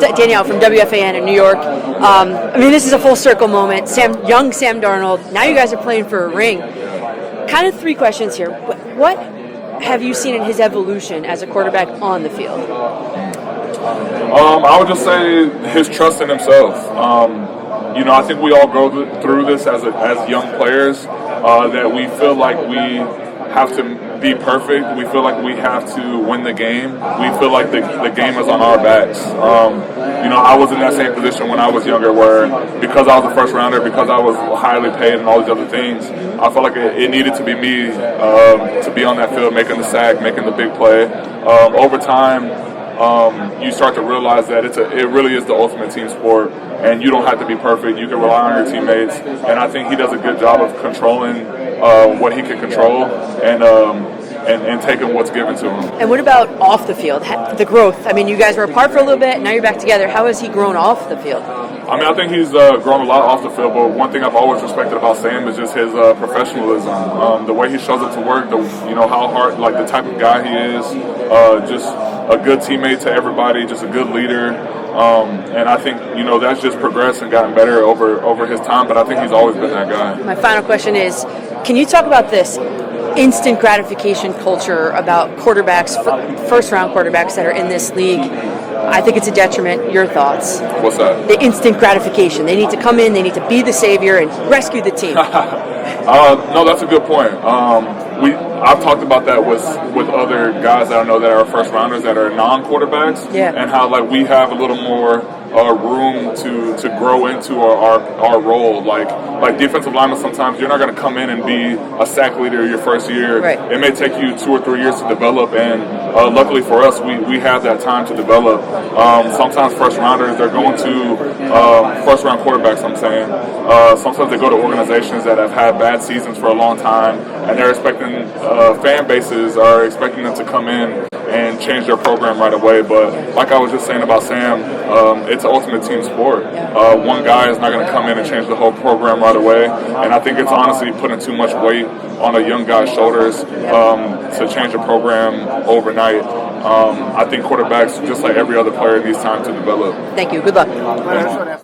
Danielle from WFAN in New York. I mean, this is a full circle moment. Young Sam Darnold. Now you guys are playing for a ring. Kind of three questions here. What have you seen in his evolution as a quarterback on the field? I would just say his trust in himself. I think we all go through this as young players, that we feel like we have to be perfect. We feel like we have to win the game. We feel like the game is on our backs. I was in that same position when I was younger, where because I was a first rounder, because I was highly paid and all these other things, I felt like it needed to be me to be on that field, making the sack, making the big play. Over time, you start to realize that it really is the ultimate team sport, and you don't have to be perfect. You can rely on your teammates, and I think he does a good job of controlling what he can control and taking what's given to him. And what about off the field, the growth? I mean, you guys were apart for a little bit, now you're back together. How has he grown off the field? I think he's grown a lot off the field, but one thing I've always respected about Sam is just his professionalism, the way he shows up to work, how hard, like the type of guy he is, just a good teammate to everybody, just a good leader. And I think, that's just progressed and gotten better over his time, but I think he's always been that guy. My final question is, can you talk about this instant gratification culture about quarterbacks, first-round quarterbacks that are in this league? I think it's a detriment. Your thoughts? What's that? The instant gratification. They need to come in, they need to be the savior and rescue the team. No, that's a good point. I've talked about that with other guys that I know that are first rounders that are non-quarterbacks, yeah. And how we have a little more room to grow into our role. Like defensive linemen, sometimes you're not going to come in and be a sack leader your first year. Right. It may take you 2 or 3 years to develop, and luckily for us, we have that time to develop. Sometimes first rounders, they're going to first round quarterbacks. I'm saying sometimes they go to organizations that have had bad seasons for a long time, and they're expecting fan bases are expecting them to come in and change their program right away. But like I was just saying about Sam, it's an ultimate team sport. One guy is not going to come in and change the whole program right away, and I think it's honestly putting too much weight on a young guy's shoulders to change a program overnight. I think quarterbacks, just like every other player, needs time to develop. Thank you. Good luck.